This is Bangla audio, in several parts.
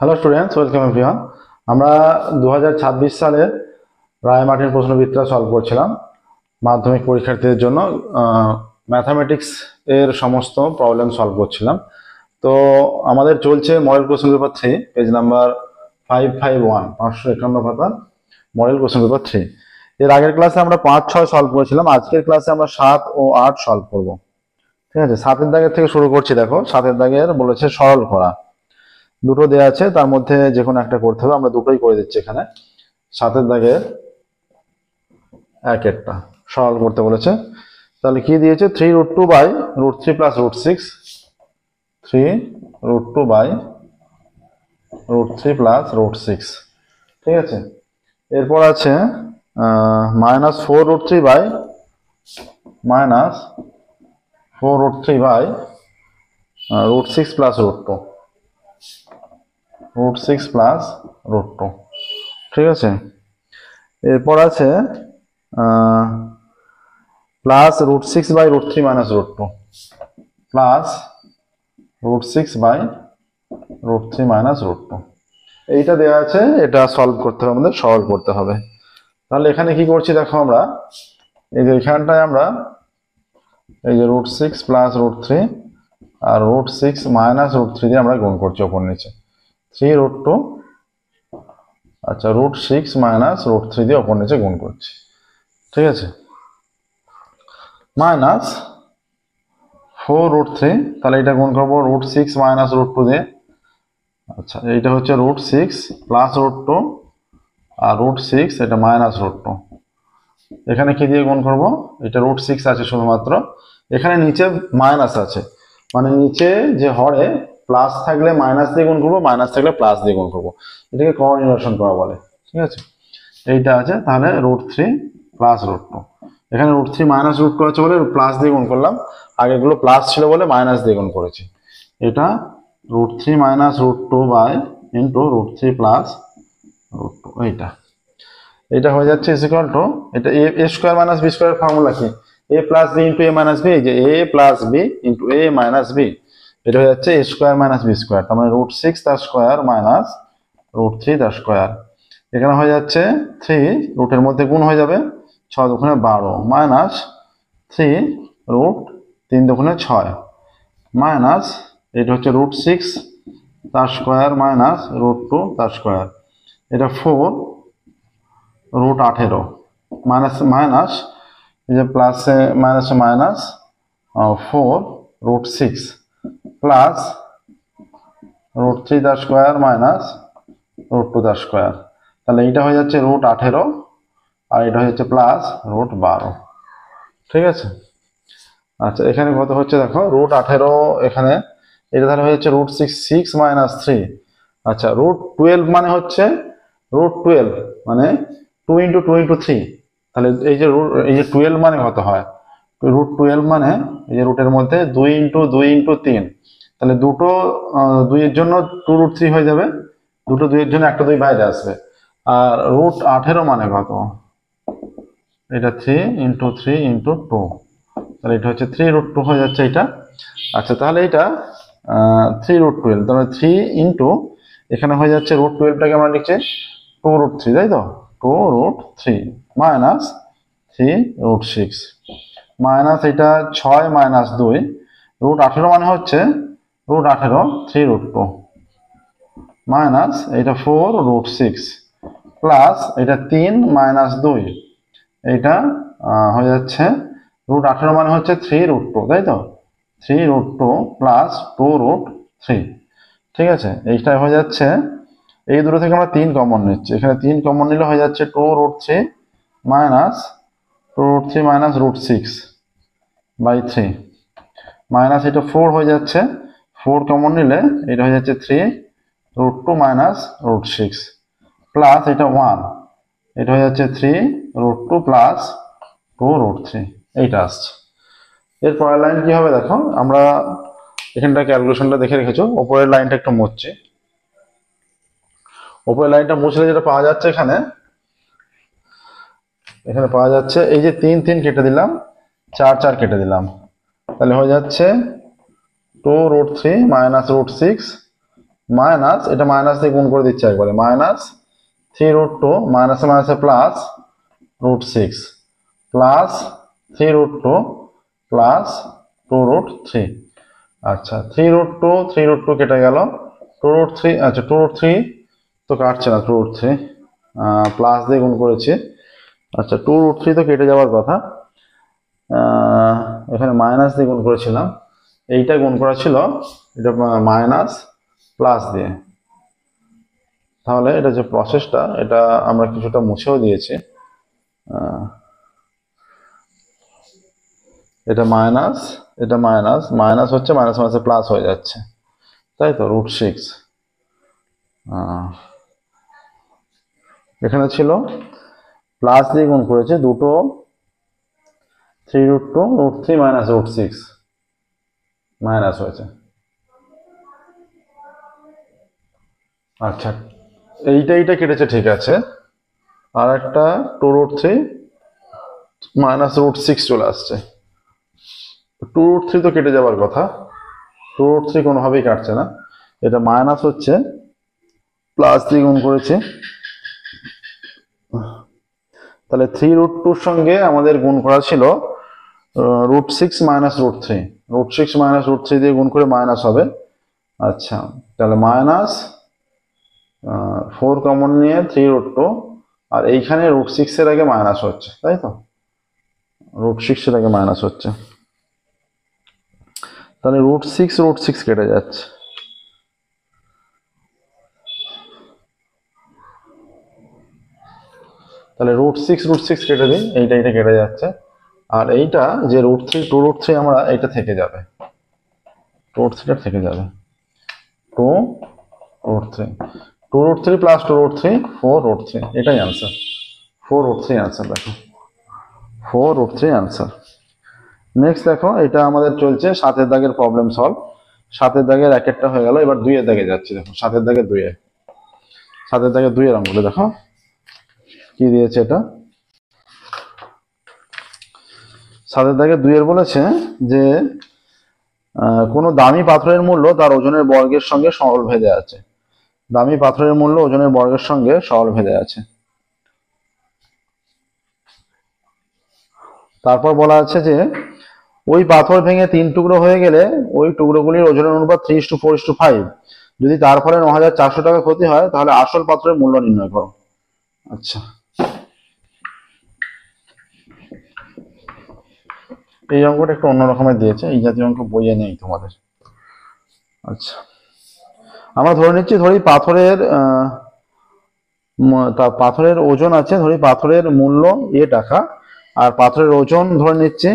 Hello students, welcome everyone. আমরা 2026 সালের রায় মার্টিন প্রশ্নবিদ্যা সলভ করছিলাম মাধ্যমিক পরীক্ষার্থীদের জন্য। ম্যাথামেটিক্স এর সমস্ত প্রবলেম সলভ করছিলাম। তো আমাদের চলছে model question paper 3, page number 551, 551 পাতা, মডেল কোশ্চেন পেপার 3। এর আগের ক্লাসে আমরা 5-6 সলভ করেছিলাম। আজকের ক্লাসে আমরা 7 ও 8 সলভ করব। ঠিক আছে, 7-এর দাগের থেকে শুরু করছি। দেখো, 7-এর দাগের বলেছে সরল করা। দুটো দেওয়া আছে, তার মধ্যে যে কোনো একটা করতে হবে। আমরা দুটোই করে দিচ্ছি এখানে। 7-এর দাগের একটা সরল করতে বলেছে। তাহলে কি দিয়েছে? 3√2 বাই √3 প্লাস √6, 3√2 বাই √3 প্লাস √6। ঠিক আছে, এরপর আছে -4√3 বাই √6 প্লাস √2, √6 প্লাস √2। ঠিক আছে, এরপর আছে plus √6 by √3 minus √2, plus √6 by √3 minus √2। এইটা দেওয়া আছে, এটা সলভ করতে হবে, আমাদের সরল করতে হবে। তাহলে এখানে কি করছি দেখো, আমরা এই যে এখানটায় আমরা এই যে √6 প্লাস √3 আর √6 মাইনাস √3 দিয়ে আমরা গুণ করছি ওপর নিচে। 3√2, আচ্ছা, √6 মাইনাস √3 দিয়ে ওপর নিচে গুণ করছি। ঠিক আছে, মাইনাস 4√3, তাহলে এটা গুণ করবো √6 মাইনাস √2 দিয়ে। আচ্ছা, এইটা হচ্ছে √6 প্লাস √2 আর √6 এটা মাইনাস √2। এখানে কি দিয়ে গুণ করব? এটা √6 আছে শুধুমাত্র, এখানে নিচে মাইনাস আছে, মানে নিচে যে হরে প্লাস থাকলে মাইনাস দিয়ে গুণ করবো, মাইনাস থাকলে প্লাস দিয়ে গুণ করবো। এটাকে কোঅর্ডিনেশন করা বলে। ঠিক আছে, এইটা আছে, তাহলে √3 প্লাস √2। এখানে √3 মাইনাস √2 আছে বলে প্লাস দিয়ে গুণ করলাম, আগেগুলো প্লাস ছিল বলে মাইনাস দিয়ে গুণ করেছি। এটা √3 মাইনাস √2 বাই ইন্টু √3 প্লাস √2, এটা হয়ে যাচ্ছে ইকুয়াল টু, এটা a square minus b square formula কি? a plus b into a minus b, এই যে a plus b into a minus b, এটা হয়ে যাচ্ছে a square minus b square, তার মানে √6 তার স্কয়ার মাইনাস √3 তার স্কয়ার। এখানে হয়ে যাচ্ছে 3, রুটের মধ্যে গুণ হয়ে যাবে, 6 দুগুণে 12 মাইনাস 3 √3 দুগুণে 6 মাইনাস, এটা হচ্ছে √6 তার স্কয়ার মাইনাস √2 তার স্কয়ার, এটা 4 √18 মাইনাস মাইনাস, এই যে প্লাসে মাইনাসে মাইনাস 4 √6 প্লাস √3 তার স্কয়ার মাইনাস √2 তার স্কয়ার। তাহলে এইটা হয়ে যাচ্ছে √18 আর এটা হয়ে যাচ্ছে প্লাস √12। ঠিক আছে, আচ্ছা, এখানে কত হচ্ছে দেখো, √18 এখানে, এটা তাহলে হয়ে যাচ্ছে √6 মাইনাস 3। আচ্ছা, √12 মানে হচ্ছে √12 মানে 2 ইন্টু 2 ইন্টু 3, তাহলে এই যে 12 মানে কত হয়? √12 মানে এই যে রুটের মধ্যে 2 ইন্টু 2 ইন্টু 3, তাহলে দুটো 2 এর জন্য 2√3 হয়ে যাবে, দুটো 2 এর জন্য একটা 2 বাইরে আসবে। আর √18 মানে কত? এটা 3 ইন্টু 3 ইন্টু 2, তাহলে এটা হচ্ছে 3√2 হয়ে যাচ্ছে এটা। আচ্ছা, তাহলে এটা 3√12, তাহলে 3 ইন্টু, এখানে হয়ে যাচ্ছে √12টাকে আমরা লিখছি 2√3, তাই তো, 2√3 মাইনাস 3√6 মাইনাস এটা 6 মাইনাস 2, √18 মানে হচ্ছে √18 3√2 মাইনাস এটা 4√6 প্লাস এটা 3 মাইনাস 2, এটা হয়ে যাচ্ছে √18 মানে হচ্ছে 3√2, তাই তো, 3√2 প্লাস 2√3। ঠিক আছে, এইটা হয়ে যাচ্ছে, এই দুটো থেকে আমরা 3 কমন নিচ্ছি, এখানে 3 কমন নিলে হয়ে যাচ্ছে 2√3 মাইনাস √6 বাই 3 মাইনাস এটা 4 হয়ে যাচ্ছে, 4 কমন নিলে এটা হয়ে যাচ্ছে 3√2 মাইনাস √6 প্লাস এটা 1, এটা হয়ে যাচ্ছে 3√2 প্লাস 2√3, এইটা আসছে। এর পরের লাইন কি হবে দেখো, আমরা এখানটা ক্যালকুলেশনটা দেখে রেখেছো, ওপরের লাইনটা একটু মুছছি। ওপরের লাইনটা মুছলে যেটা পাওয়া যাচ্ছে, এখানে পাওয়া যাচ্ছে এই যে 3 3 কেটে দিলাম, 4 4 কেটে দিলাম, তাহলে হয়ে যাচ্ছে 2√3 মাইনাস √6 মাইনাস, এটা মাইনাস দিয়ে গুণ করে দিচ্ছে একবারে, মাইনাস 3√2 মাইনাসে মাইনাসে প্লাস √6 প্লাস 3√2 প্লাস 2√3। আচ্ছা 3√2 কেটে গেল, 2√3, আচ্ছা 2√3 তো কাটছে না, 2√3 প্লাস দিয়ে গুণ করেছি। আচ্ছা 2√3 তো কেটে যাওয়ার কথা, এখানে মাইনাস দিয়ে গুণ করেছিলাম, এইটা গুণ করা ছিল এটা মাইনাস প্লাস দিয়ে। তাহলে এটা যে প্রসেসটা, এটা আমরা কিছুটা মুছেও দিয়েছি। এটা মাইনাস, এটা মাইনাস, মাইনাস হচ্ছে মাইনাস মাইনাসে প্লাস হয়ে যাচ্ছে, তাই তো, √6। এখানে ছিল প্লাস দিয়ে গুণ করেছে দুটো, 3√2 √3 মাইনাস √6 মাইনাস হয়েছে। আচ্ছা এইটা কেটেছে, ঠিক আছে। আর একটা 2√3 মাইনাস √6 চলে আসছে। 2√3 তো কেটে যাওয়ার কথা, 2√3 কোনোভাবেই কাটছে না। এটা মাইনাস হচ্ছে, প্লাস দিয়ে গুণ করেছে, তাহলে 3√2 সঙ্গে আমাদের গুণ করা ছিল √6 মাইনাস √3, √6 মাইনাস √3 দিয়ে গুণ করে মাইনাস হবে। আচ্ছা তাহলে মাইনাস 4 কমন নিয়ে 3√2, আর এইখানে √6 এর আগে মাইনাস হচ্ছে, তাই তো, √6 এর আগে মাইনাস হচ্ছে, তাহলে √6 কেটে যাচ্ছে। তাহলে √6 কেটে দিই, এইটা কেটে যাচ্ছে। আর এইটা যে √3 আমরা, এইটা থেকে যাবে, √3 থেকে যাবে, 2√3 প্লাস 2√3 4√3, এটাই অ্যান্সার, 4√3 অ্যান্সার। দেখো 4√3 অ্যান্সার। নেক্সট দেখো, এটা আমাদের চলছে 7 দাগের প্রবলেম সলভ। 7 দাগের একটা হয়ে গেল, এবার 2 দাগে যাচ্ছি। দেখো 7 দাগের 2 অঙ্কটা দেখো কি দিয়েছে। এটা 7 দাগের 2 বলেছে যে কোনো দামি পাথরের মূল্য তার ওজনের বর্গের সঙ্গে সরলভেদে আছে। দামি পাথরের মূল্য ওজনের বর্গের সঙ্গে সরলভেদে আছে। তারপর বলা আছে যে ওই পাথর ভেঙে 3 টুকরো হয়ে গেলে ওই টুকরোগুলির ওজনের অনুপাত 3:4:5। যদি তার ফলে 9,400 টাকা ক্ষতি হয়, তাহলে আসল পাথরের মূল্য নির্ণয় করো। আচ্ছা এই অঙ্কটা একটু অন্য রকমের দিয়েছে, এই জাতীয় অঙ্ক বইয়ে নেই তোমাদের। আচ্ছা আমরা ধরে নিচ্ছি, ধরি পাথরের ওজন আছে, ধরি পাথরের মূল্য টাকা, আর পাথরের ওজন ধরে নিচ্ছি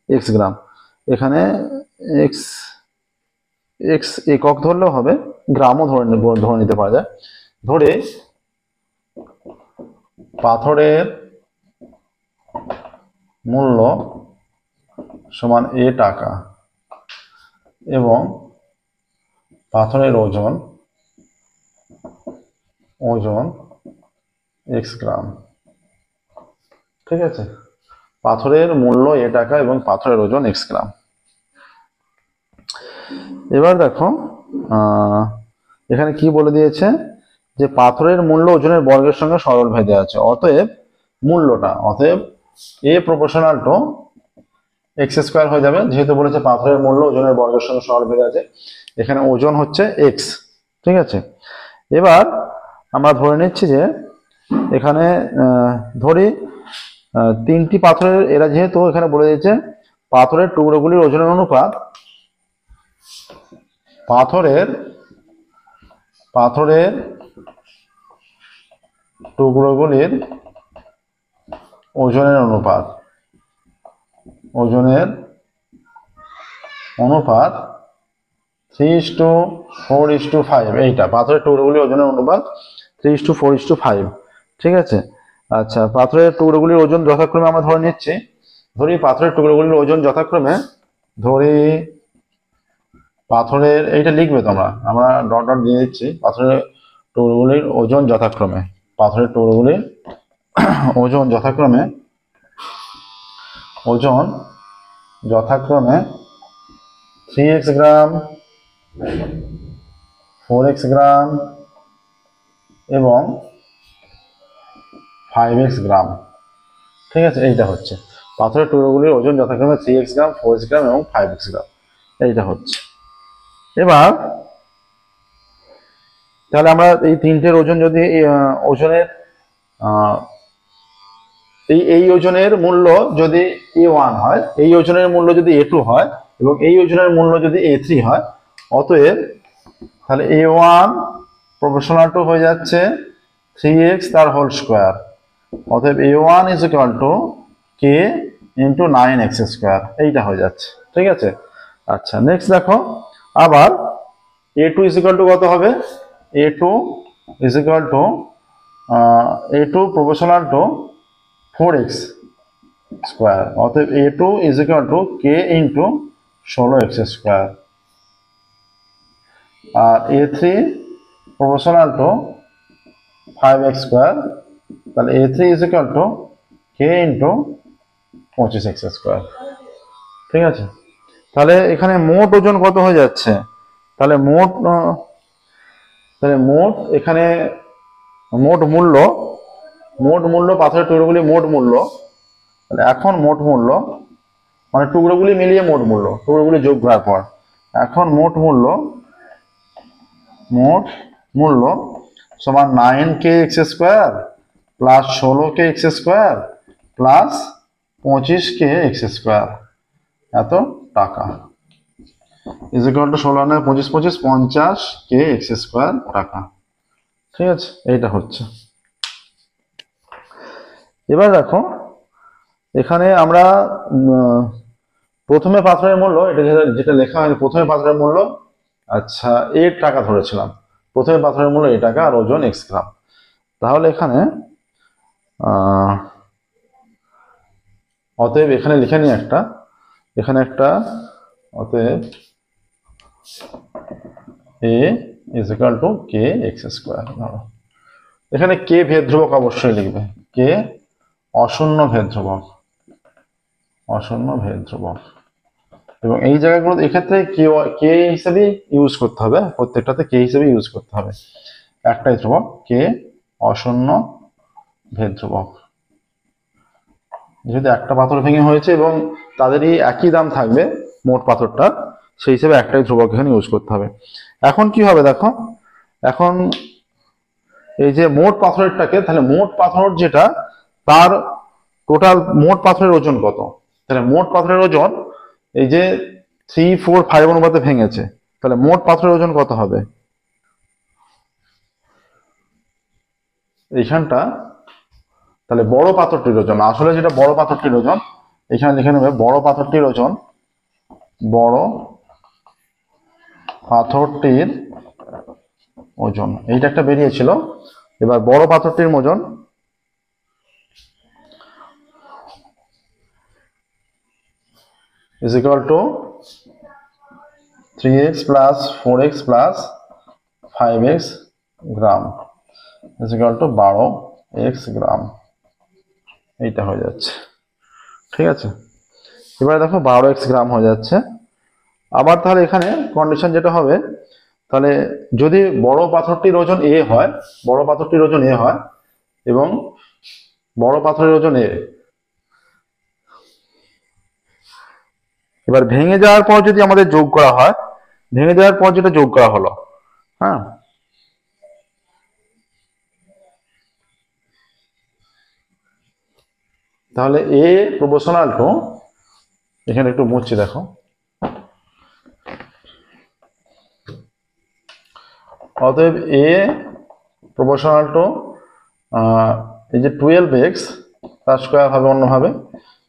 x গ্রাম। এখানে x একক ধরলেও হবে, গ্রামও ধরে নিতে পারা যায়। ধরে পাথরের মূল্য সমান টাকা এবং পাথরের ওজন x গ্রাম, ঠিক আছে। পাথরের মূল্য টাকা এবং পাথরের ওজন x গ্রাম। এবার দেখো এখানে কি বলে দিয়েছে যে পাথরের মূল্য ওজনের বর্গের সঙ্গে সরলভেদে আছে। অতএব মূল্যটা, অতএব a প্রপোর্শনাল টু x² হয়ে যাবে, যেহেতু বলেছে পাথরের মূল্য ওজনের বর্গের সঙ্গে সরলভেদে আছে। এখানে ওজন হচ্ছে x, ঠিক আছে। এবার আমরা ধরে নিচ্ছি যে এখানে ধরি 3টি পাথরের, এরা যেহেতু এখানে বলে দিয়েছে পাথরের টুকরোগুলির ওজনের অনুপাত, পাথরের টুকরোগুলির ওজনের অনুপাত 3:4:5। এইটা পাথরের টুকরোগুলির ওজনের অনুপাত 3:4:5, ঠিক আছে। আচ্ছা পাথরের টুকরোগুলির ওজন যথাক্রমে আমরা ধরে নিচ্ছি, ধরি পাথরের টুকরোগুলির ওজন যথাক্রমে, ধরি পাথরের, এইটা লিখবে তোমরা, আমরা ডট ডট দিয়ে দিচ্ছি, পাথরের টুকরোগুলির ওজন যথাক্রমে, পাথরের টুকরোগুলির ওজন যথাক্রমে 3x গ্রাম, 4x গ্রাম এবং 5x গ্রাম। ঠিক আছে, এইটা হচ্ছে পাথরের টুকরোগুলির ওজন যথাক্রমে 3x গ্রাম, 4x গ্রাম এবং 5x গ্রাম। এইটা হচ্ছে। এবার তাহলে আমরা এই তিনটের ওজন যদি ওজনের এই ওজনের মূল্য যদি A1 হয়, এই ওজনের মূল্য যদি A2 হয় এবং এই ওজনের মূল্য যদি A3 হয়, অতএব তাহলে A1 প্রপোর্শনাল টু হয়ে যাচ্ছে 3x তার হোল স্কোয়ার। অতএব A1 is equal to K into 9x square. এইটা হয়ে যাচ্ছে। ঠিক আছে, আচ্ছা নেক্সট দেখো আবার A2 ইজ ইকুয়াল টু কত হবে? A2 is equal to A2 proportional to 4x square. অতএব A2 is equal to K into 16x square. আর A3 proportional to 5x square. তাহলে A3 is equal to K into 25x square. ঠিক আছে, তাহলে এখানে মোট ওজন কত হয়ে যাচ্ছে? তাহলে মোট এখানে মোট মূল্য পাথরের টুকরোগুলি মোট মূল্য। তাহলে এখন মোট মূল্য মানে টুকরোগুলি মিলিয়ে মোট মূল্য, টুকরোগুলি যোগ করার পর এখন মোট মূল্য সমান 9kx square plus 16kx square plus 25kx square, এত টাকা is equal two 16 9 25 25 50kx square টাকা। ঠিক আছে, এইটা হচ্ছে। এবার দেখো এখানে আমরা প্রথমে পাথরের মূল্য, এটা যেটা লেখা হয়নি, প্রথমে পাথরের মূল্য আচ্ছা 8 টাকা ধরেছিলাম। প্রথমে পাথরের মূল্য 8 টাকা আর ওজন x গ্রাম। তাহলে এখানে অতএব এখানে লিখে নিই একটা অতএব A is equal two kx square. এখানে k ভেদ ধ্রুবক অবশ্যই লিখবে, k অশূন্য ভেদ ধ্রুবক, এবং এই জায়গাগুলো এক্ষেত্রে k হিসেবে ইউজ করতে হবে, প্রত্যেকটাতে k হিসেবে ইউজ করতে হবে। একটাই ধ্রুবক, k অশূন্য ভেদ ধ্রুবক। যেহেতু একটা পাথর ভেঙে হয়েছে এবং তাদেরই একই দাম থাকবে মোট পাথরটা, সেই হিসেবে একটাই ধ্রুবক এখানে ইউজ করতে হবে। এখন কি হবে দেখো, এখন এই যে মোট পাথরেরটাকে, তাহলে মোট পাথর যেটা তার টোটাল মোট পাথরের ওজন কত? তাহলে মোট পাথরের ওজন এই যে 3 4 5 অনুপাতে ভেঙেছে, তাহলে মোট পাথরের ওজন কত হবে? এইখানটা তাহলে বড় পাথরটির ওজন, আসলে যেটা বড় পাথরটির ওজন এখানে লিখে নেবে, বড় পাথরটির ওজন এইটা একটা বেরিয়েছিল। এবার বড় পাথরটির ওজন is equal to 3x plus 4x plus 5x gram is equal to 12x গ্রাম। এইটা হয়ে যাচ্ছে। ঠিক আছে, এবারে দেখো 12x গ্রাম হয়ে যাচ্ছে। আবার তাহলে এখানে কন্ডিশন যেটা হবে, তাহলে যদি বড় পাথরটির ওজন A হয়, এবং বড় পাথরের ওজন A, এবার ভেঙে যাওয়ার পর যদি আমাদের যোগ করা হয়, ভেঙে যাওয়ার পর যেটা যোগ করা হলো, হ্যাঁ, তাহলে A প্রপোর্শনাল টু, এখানে একটু মুছছি দেখো, অতএব A প্রপোর্শনাল টু এই যে 12x তার স্কোয়ার হবে অন্যভাবে,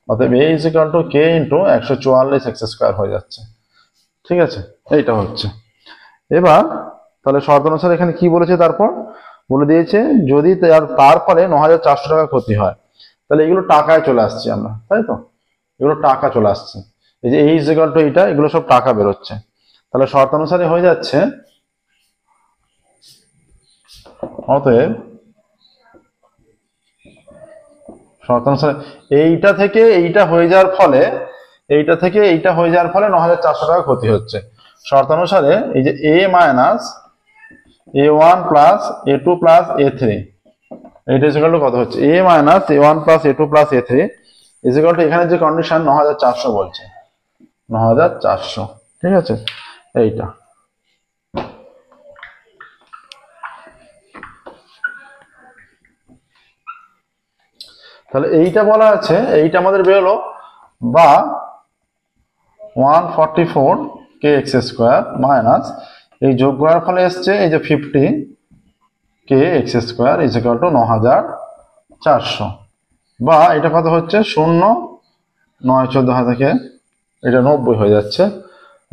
অতএব A is equal to K into 144x square হয়ে যাচ্ছে। ঠিক আছে, এইটা হচ্ছে। এবার তাহলে শর্ত অনুসারে এখানে কি বলেছে, তারপর বলে দিয়েছে যদি তার ফলে 9400 টাকা ক্ষতি হয়, তাহলে এগুলো টাকায় চলে আসছে আমরা, তাই তো, এগুলো টাকা চলে আসছে। এই যে A ইজ ইকুয়াল টু এইটা, এগুলো সব টাকা বেরোচ্ছে। তাহলে শর্ত অনুসারে হয়ে যাচ্ছে, অতএব শর্ত অনুসারে এইটা থেকে এইটা হয়ে যাওয়ার ফলে 9400 টাকা ক্ষতি হচ্ছে। শর্ত অনুসারে এই যে A minus a1 plus a2 plus a3, এইটা ইজ ইকুয়াল টু কত হচ্ছে a minus a1 plus a2 plus a3 is equal two এখানে যে কন্ডিশন 9400 বলছে 9400, ঠিক আছে এইটা। তাহলে এইটা বলা আছে, এইটা আমাদের বেরোলো বা 144 কে এক্স স্কোয়ার মাইনাস এই যোগ করার ফলে এসছে এই যে 50 K X square is equal to 9400, বা এটা কত হচ্ছে 0 9 14 থেকে এটা 90 হয়ে যাচ্ছে,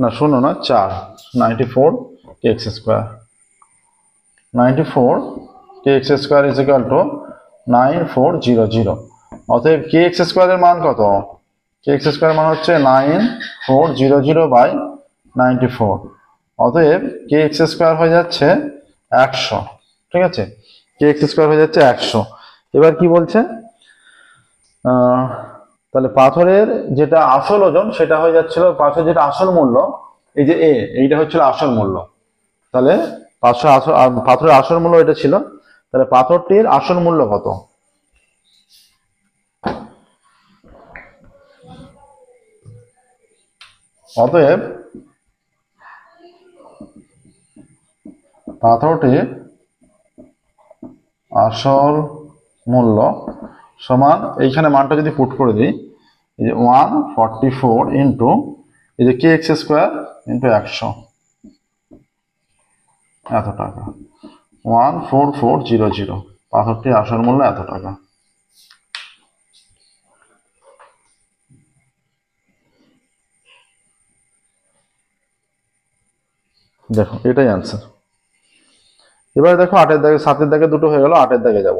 না 0 না 4, 94 K X square, 94 K X square is equal to 9400। অতএব কে এক্স স্কোয়ারের মান কত, কে এক্স স্কোয়ার মান হচ্ছে 9400 বাই 94, অতএব কে এক্স স্কোয়ার হয়ে যাচ্ছে 100, ঠিক আছে কে এক্স স্কোয়ার হয়ে যাচ্ছে 100। এবার কি বলছে, তাহলে পাথরের যেটা আসল ওজন সেটা হয়ে যাচ্ছিল, পাথরের যেটা আসল মূল্য এই যে এ, এইটা হচ্ছিল আসল মূল্য, তাহলে পাথরের আসল মূল্য এটা ছিল, তাহলে পাথরটির আসল মূল্য কত, অতএব পাথরটির আসল মূল্য সমান, এইখানে মানটা যদি পুট করে দিই এই যে 144 ইন্টু এই যে কে এক্স স্কোয়ার ইন্টু 100, এত টাকা 14400, পাথরটির আসল মূল্য এত টাকা। দেখো এটাই আনসার। এবারে দেখো 8 দাগে 7 দাগে দুটো হয়ে গেল, 8 দাগে যাব,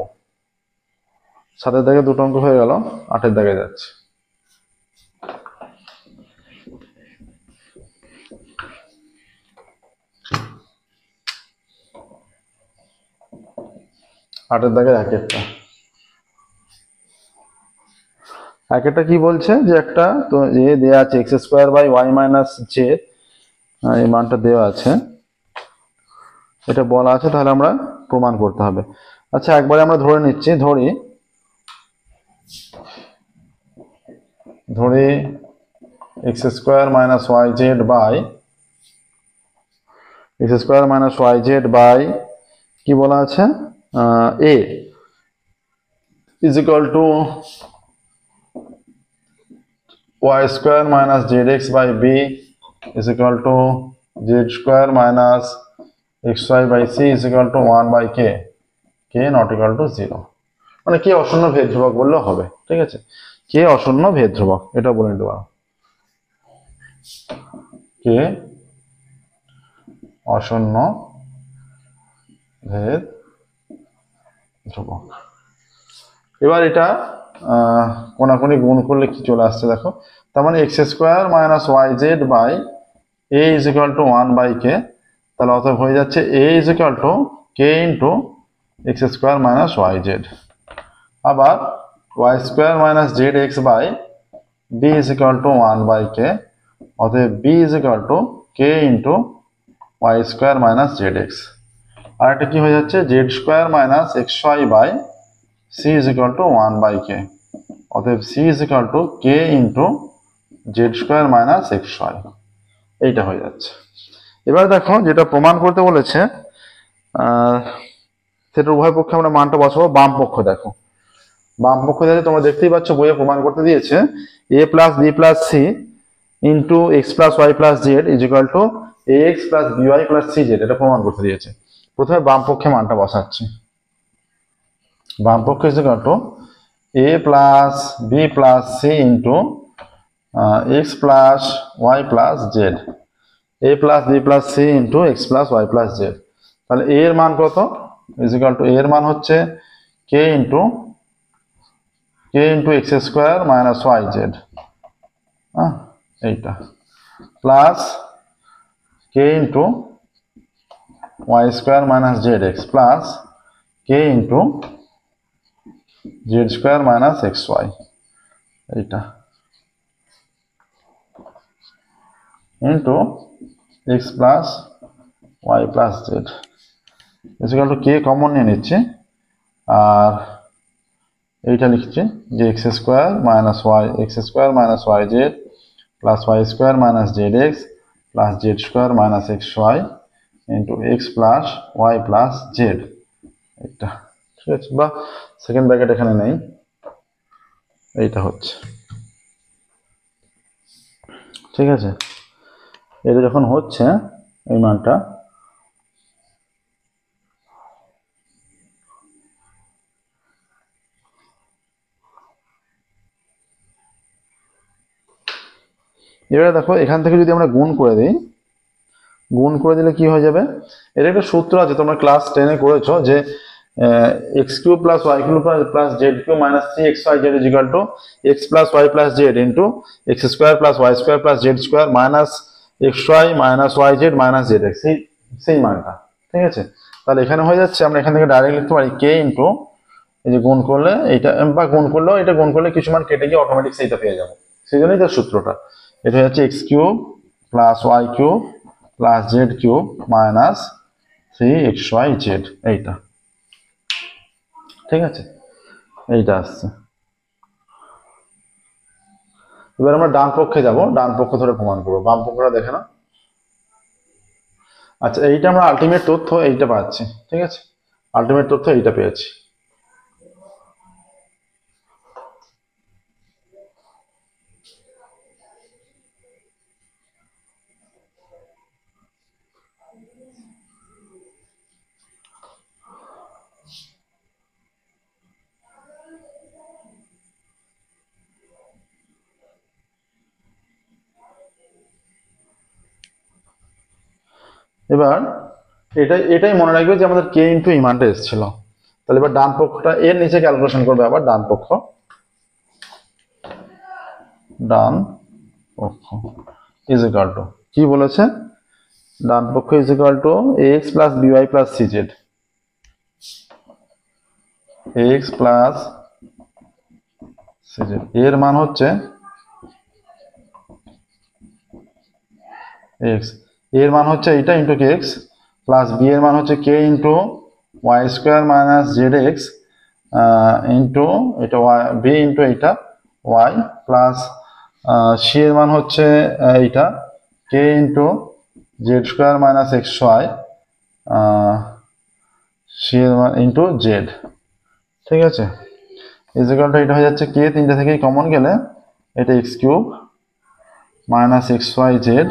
7 দাগে দুটো অঙ্ক হয়ে গেল, 8 দাগে যাচ্ছে। আটের দাগের এক একটা কি বলছে যে একটা তো এ দেওয়া আছে x square by y minus z, এই মানটা দেওয়া আছে, এটা বলা আছে, তাহলে আমরা প্রমাণ করতে হবে। আচ্ছা একবারে আমরা ধরে নিচ্ছি, ধরি X square minus Y Z by X square minus Y Z by কি বলা আছে A is equal to Y square minus Z X by B is equal to Z square minus x Y by C is equal to 1 by K, K not equal to 0, মানে কে অশূন্য ভেদ ধ্রুবক বললেও হবে, ঠিক আছে কে অশূন্য ভেদ ধ্রুবক, এটা বলে নিতে পারো কে অশূন্য ভেদ ধ্রুবক। এবার এটা কোনাকুনি গুণ করলে কি চলে আসছে দেখো, তার মানে X square minus Y Z by A is equal to 1 by K, তাহলে অতএব হয়ে যাচ্ছে A is equal to K into x square minus Y Z, আবার Y square minus Z X by B is equal to 1 by কে, অতএব B is equal to K into Y square minus Z X, আর এটা কি হয়ে যাচ্ছে Z square minus x Y by C is equal to 1 by কে, অতএব c is equal to K into Z square minus x Y, এইটা হয়ে যাচ্ছে। এবার দেখো যেটা প্রমাণ করতে বলেছে সেটা উভয় পক্ষে আমরা মানটা বসাবো, বাম পক্ষ দেখো, বাম পক্ষ দেখে তোমরা দেখতেই পাচ্ছ বইয়ে প্রমাণ করতে দিয়েছে A plus B plus C into x plus Y plus Z is equal to A X plus B Y plus C Z, এটা প্রমাণ করতে দিয়েছে। প্রথমে বাম পক্ষে মানটা বসাচ্ছি, বাম পক্ষে is equal to a plus B plus C into x plus Y plus z, a plus B plus C into x plus Y plus z, তাহলে এ এর মান কত ইজ ইকুয়াল টু, এর মান হচ্ছে K into x square minus Y Z, এইটা plus K into Y square minus Z X plus K into Z square minus x Y, এইটা into x plus Y plus Z, is equal to K common নিয়ে নিচ্ছে, আর এইটা লিখছি যে X square minus Y Z plus Y square minus Z X plus Z square minus x Y into x plus Y plus Z. এটা ঠিক আছে, বা সেকেন্ড ব্র্যাকেট এখানে নেই, এইটা হচ্ছে ঠিক আছে। এটা যখন হচ্ছে এই মানটা, এবারে দেখো এখান থেকে যদি আমরা গুণ করে দিই, গুণ করে দিলে কি হয়ে যাবে, এর একটা সূত্র আছে তোমরা ক্লাস 10-এ করেছো যে x cube plus Y cube plus Z cube minus 3xyz is equal to x plus Y plus z into x square plus Y square plus Z square minus x y minus Y z minus Z x, সেই মানটা ঠিক আছে। তাহলে এখানে হয়ে যাচ্ছে, আমরা এখান থেকে ডাইরেক্ট লিখতে পারি কে ইন্টু এই যে গুণ করলে এইটা, বা গুণ করলেও এটা গুণ করলে কিছু মান কেটে গিয়ে অটোমেটিক সেইটা পেয়ে যাবো, সেই জন্যই তার সূত্রটা। এটা হয়ে যাচ্ছে x cube plus Y cube plus Z cube minus 3xyz, এইটা ঠিক আছে, এইটা আসছে। এবার আমরা ডান পক্ষে যাব, ডান পক্ষ ধরে প্রমাণ করবো, বাম পক্ষটা দেখে না। আচ্ছা, এইটা আমরা আলটিমেট তথ্য এইটা পাচ্ছি, ঠিক আছে, আলটিমেট তথ্য এইটা পেয়েছি। এবার এটাই মনে রাখবে যে আমাদের কে ইন্টু এই মানটা এসেছিল। তাহলে এবার ডান পক্ষটা এর নিচে ক্যালকুলেশন করবে, আবার ডান পক্ষ ইজ ইকুয়াল টু কি বলেছে, ডান পক্ষ is equal to x plus B Y plus C Z, X plus C Z এর মান হচ্ছে এক্স, এর মান হচ্ছে এইটা into K X plus B এর মান হচ্ছে K into Y square minus Z X into এটা ওয়াই বি ইন্টু এইটা ওয়াই প্লাস সি এর মান হচ্ছে এইটা কে into Z square minus x Y C এর মান ইন্টু জেড, ঠিক আছে। ইজিক্যালটা এটা হয়ে যাচ্ছে কে তিনটা থেকেই কমন গেলে এটা x cube minus x y Z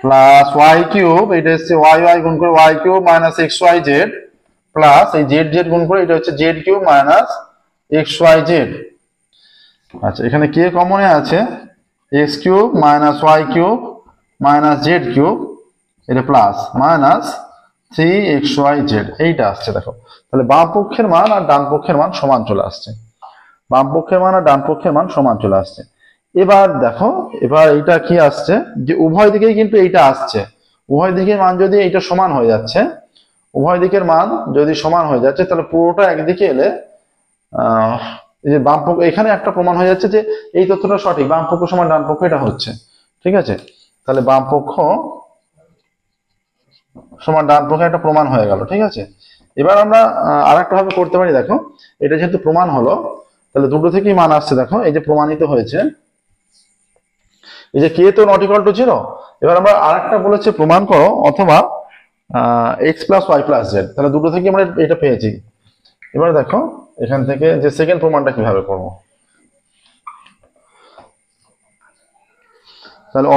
plus Y cube, এটা হচ্ছে ওয়াই ওয়াই গুণ করে y cube minus x y Z plus এই জেড জেড গুণ করে এটা হচ্ছে z cube minus x y z. আচ্ছা, এখানে কে কমনে আছে x cube minus y cube minus Z cube, এটা প্লাস মাইনাস 3xyz, এইটা আসছে দেখো। তাহলে বাম পক্ষের মান আর ডান পক্ষের মান সমান চলে আসছে, বাম পক্ষের মান আর ডান পক্ষের মান সমান চলে আসছে। এবার দেখো, এবার এইটা কি আসছে যে উভয় দিকেই কিন্তু এইটা আসছে, উভয় দিকের মান যদি এইটা সমান হয়ে যাচ্ছে, উভয় দিকের মান যদি সমান হয়ে যাচ্ছে, তাহলে পুরোটা একদিকে এলে এই যে বাম পক্ষ, এখানে একটা প্রমাণ হয়ে যাচ্ছে যে এই তথ্যটা সঠিক, বাম পক্ষ সমান ডান পক্ষ, এটা হচ্ছে ঠিক আছে। তাহলে বাম পক্ষ সমান ডান পক্ষে একটা প্রমাণ হয়ে গেল, ঠিক আছে। এবার আমরা আরেকটা ভাবে করতে পারি, দেখো এটা যেহেতু প্রমাণ হলো, তাহলে দুটো থেকেই মান আসছে, দেখো এই যে প্রমাণিত হয়েছে, এই যে কে তো নট ইকুয়াল টু 0। এবার আমরা আরেকটা বলেছে প্রমাণ করো অথবা x plus Y plus z, তাহলে দুটো থেকে আমরা এটা পেয়েছি। এবার দেখো এখান থেকে যে সেকেন্ড প্রমাণটা কিভাবে করব, তাহলে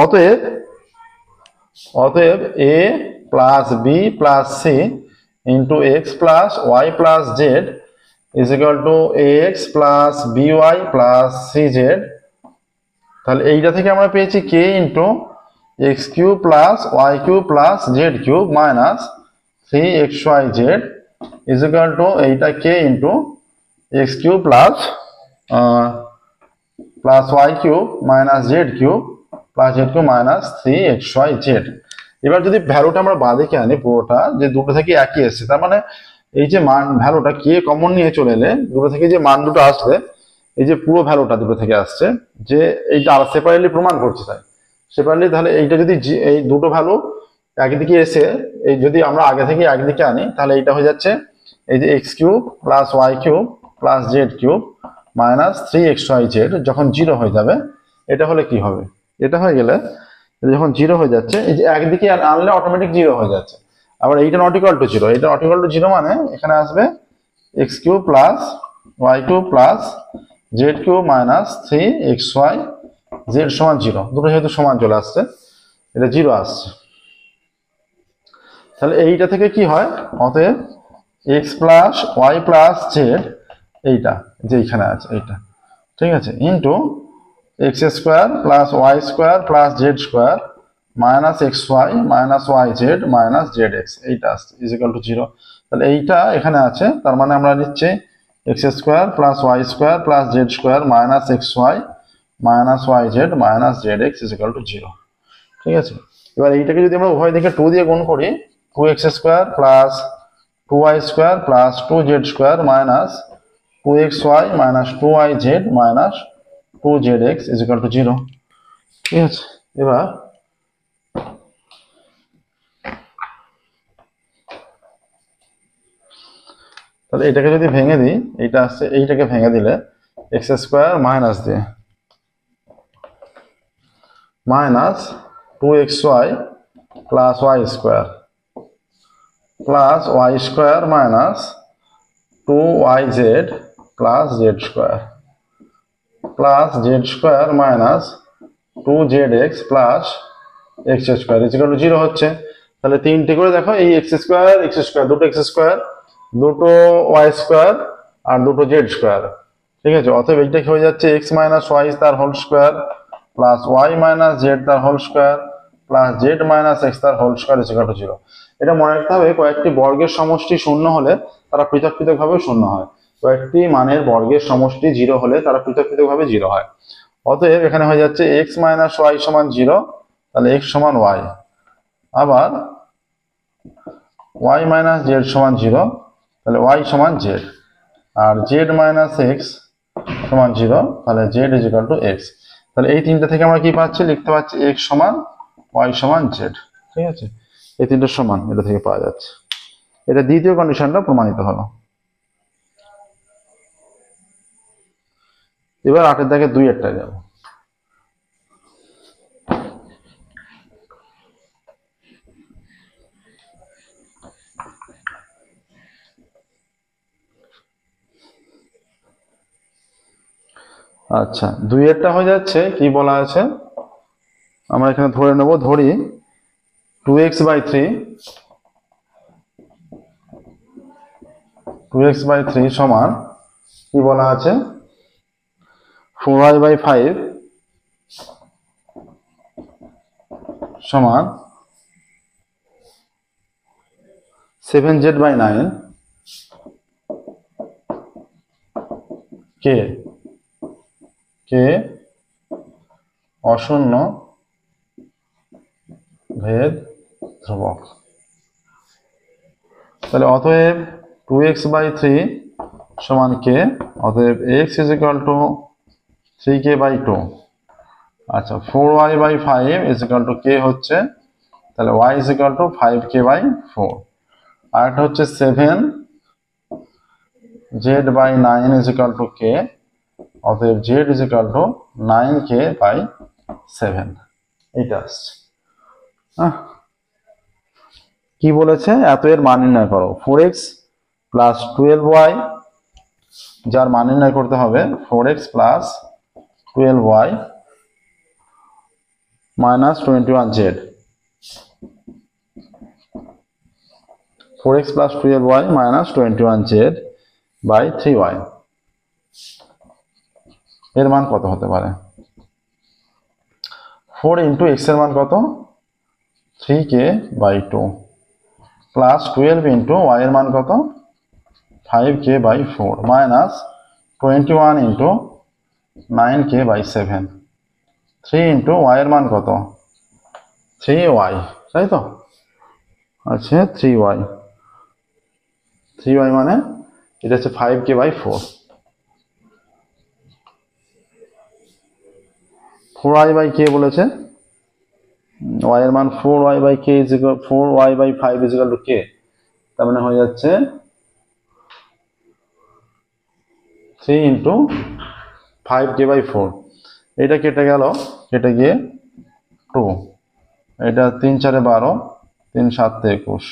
অতএব A plus B plus C into x plus Y plus Z is equal to x plus B Y plus C Z. তাহলে এইটা থেকে আমরা পেয়েছি কে into X cube plus Y cube plus Z cube minus 3xyz is equal to এইটা কে into X cube plus Y cube minus Z cube plus Z cube minus 3xyz। এবার যদি ভ্যালুটা আমরা বাঁদিকে আনি পুরোটা, যে দুটো থেকে একই এসছে, তার মানে এই যে মান ভ্যালুটা কে কমন নিয়ে চলে এলে দুটো থেকে যে মান দুটো আসবে, এই যে পুরো ভ্যালুটা দুটো থেকে আসছে, যে এইটা সেপারেটলি প্রমাণ করছে, তাই সেপারেটলি, তাহলে এইটা যদি এই দুটো ভ্যালু একদিকে এসে এই যদি আমরা আগে থেকে একদিকে আনি তাহলে এইটা হয়ে যাচ্ছে এই যে x cube plus Y cube plus Z cube minus 3xyz যখন 0 হয়ে যাবে এটা হলে কি হবে, এটা হয়ে গেলে যখন 0 হয়ে যাচ্ছে এই যে একদিকে আনলে অটোমেটিক 0 হয়ে যাচ্ছে। আবার এইটা নট ইকুয়াল টু 0, এটা নট ইকুয়াল টু 0 মানে এখানে আসবে x cube plus Y cube plus Z cube minus 3xy z সমান 0, দুটো যেহেতু সমান চলে আসছে এটা 0 আসছে। তাহলে এইটা থেকে কি হয়, অতএব x plus Y plus z এইটা যে এইখানে আছে এইটা, ঠিক আছে, into x square plus Y square plus Z square minus x y minus Y z minus Z x এইটা আসছে ইজ ইকুয়াল টু 0। তাহলে এইটা এখানে আছে, তার মানে আমরা নিচ্ছি x square plus Y square plus Z square minus x y minus Y z minus Z x is equal to 0, ঠিক আছে। এবার এইটাকে যদি আমরা উভয় দিকে 2 দিয়ে গুণ করি, 2x square plus 2y square plus 2z square minus 2xy minus 2yz minus 2zx is equal to 0, ঠিক আছে। এবার তাহলে এটাকে যদি ভেঙে দিই, এইটা আসছে এইটাকে ভেঙে দিলে এক্স স্কোয়ার মাইনাস দিয়ে minus 2xy plus Y square plus Y square minus 2yz plus Z square plus Z square minus 2zx plus x square is equal to 0 হচ্ছে। তাহলে তিনটে করে দেখো, এই এক্স স্কোয়ার দুটো এক্স স্কোয়ার দুটো ওয়াই স্কোয়ার আর দুটো জেড স্কোয়ার, ঠিক আছে। অতএব এইটা কি হয়ে যাচ্ছে এক্স মাইনাস ওয়াই তার whole square plus Y minus Z তার whole square plus Z minus X তার whole square is equal to 0। এটা মনে রাখতে হবে, কয়েকটি বর্গের সমষ্টি শূন্য হলে তারা পৃথক পৃথক ভাবে শূন্য হয়, কয়েকটি মানের বর্গের সমষ্টি 0 হলে তারা পৃথক পৃথক ভাবে 0 হয়। অতএব এখানে হয়ে যাচ্ছে এক্স মাইনাস ওয়াই সমান 0, তাহলে এক্স সমান ওয়াই, আবার ওয়াই মাইনাস জেড সমান 0, তাহলে ওয়াই সমান জেড, আর জেড মাইনাস এক্স সমান 0, তাহলে Z is equal to x. তাহলে এই তিনটা থেকে আমরা কি পাচ্ছি, লিখতে পাচ্ছি এক্স সমান ওয়াই সমান জেড, ঠিক আছে। এই তিনটা সমান এটা থেকে পাওয়া যাচ্ছে। এটা দ্বিতীয় কন্ডিশনটা প্রমাণিত হলো। এবার 8 দাগে 2 এরটা যাব। আচ্ছা, 2 এরটা হয়ে যাচ্ছে কি বলা আছে, আমরা এখানে ধরে নেব, ধরি 2x/3 সমান কি বলা আছে 4y/5 সমান 7z/9 কে অশূন্য ভেদ ধ্রুবক। তাহলে অতএব 2x/3 সমান কে, অতএব x is equal two 3k/2। আচ্ছা, 4y/5 ইজ ইকুয়াল টু কে হচ্ছে, তাহলে y is equal two 5k/4। আর একটা হচ্ছে 7z/9 ইজ ইকুয়াল টু কে, অতএব z is equal two 9k/7। এইটা আসছে। কি বলেছে, এত এর মান নির্ণয় করো, 4x প্লাস 12y, যার মান নির্ণয় করতে হবে 4x plus 12y minus 21z, 4x plus 12y minus 21z by 3y, এর মান কত হতে পারে? 4 ইন্টু x এর মান কত, 3k/2 প্লাস 12 ইন্টু y এর মান কত, 5k/4 minus 21 into 9k/7, 3 into y এর মান কত, 3y, তাই তো? আচ্ছা, 3y মানে এটা হচ্ছে 5k/4, 4i/k বলেছে, y এর মান 4y/5 k, তার মানে হয়ে যাচ্ছে 3 × 5k/4। এটা কেটে গেল, কেটে গিয়ে 2, এটা 3 4 12, 3 7 21,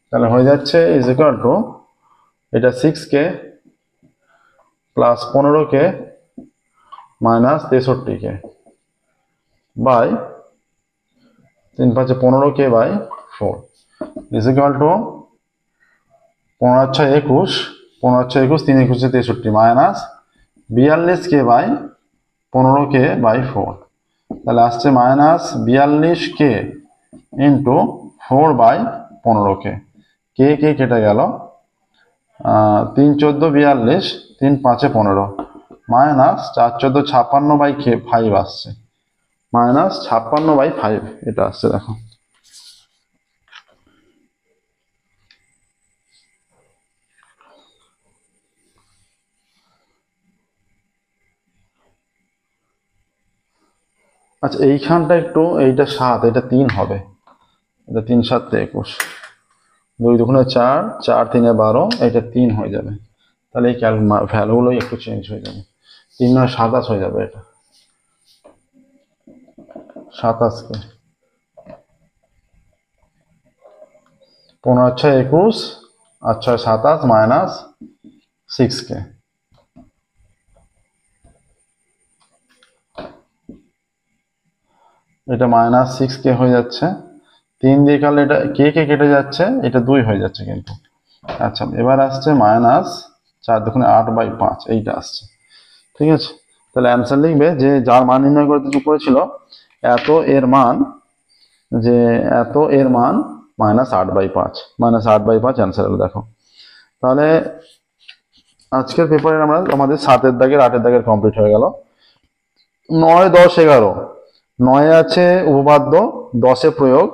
তাহলে হয়ে যাচ্ছে ইজ ইকুয়াল টু এটা 6k plus 15k minus 63k by 3 5 15k by 4 is equal to 15 6 21, 15 6 21, 3 21 63 minus 42k by 15k by 4, তাহলে আসছে মাইনাস 42k ইন্টু 4/15k। কে কেটে গেল, 3 14 42, 3 5 15, মাইনাস 4 14 56/5 আসছে, মাইনাস 56/5 এটা আসছে। দেখো আচ্ছা এইখানটা একটু, এইটা 7, এটা 3 হবে, এটা 3 7 21, 2 2 4, 4 3 12, এটা 3 হয়ে যাবে। তাহলে এই ভ্যালুগুলো একটু চেঞ্জ হয়ে যাবে, 3 9 27 হয়ে যাবে, এটা 27কে 15 6 21 আর 6 27 মাইনাস 6k, এটা মাইনাস 6k হয়ে যাচ্ছে। 3 দিয়ে কাটলে এটা কে কেটে যাচ্ছে, এটা 2 হয়ে যাচ্ছে কিন্তু। আচ্ছা এবার আসছে মাইনাস 4 2 8/5, এইটা আসছে। ঠিক আছে, তাহলে অ্যান্সার লিখবে যে যার মান নির্ণয় করতে করেছিল এত এর মান, যে এত এর মান মাইনাস 8/5, মাইনাস 8/5 অ্যান্সার হলো। দেখো তাহলে আজকের পেপারে আমরা আমাদের 7 দাগের 8 দাগের কমপ্লিট হয়ে গেল। 9 10 11, 9 আছে উপপাদ্য, 10 প্রয়োগ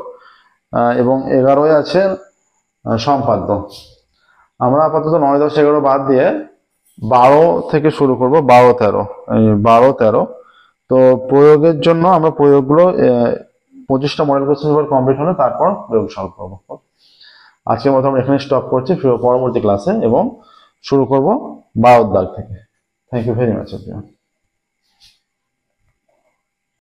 এবং 11 আছে সম্পাদ্য। আমরা আপাতত 9 10 11 বাদ দিয়ে 12 থেকে শুরু করব, 12 13, 12 13। তো প্রয়োগের জন্য আমরা প্রয়োগগুলো 25টা মডেল কোশ্চেন পেপার কমপ্লিট হলে তারপর প্রয়োগ সলভ করবো। আজকের মতো আমরা এখানে স্টপ করছি, পরবর্তী ক্লাসে এবং শুরু করব 12 দাগ থেকে। Thank you very much everyone.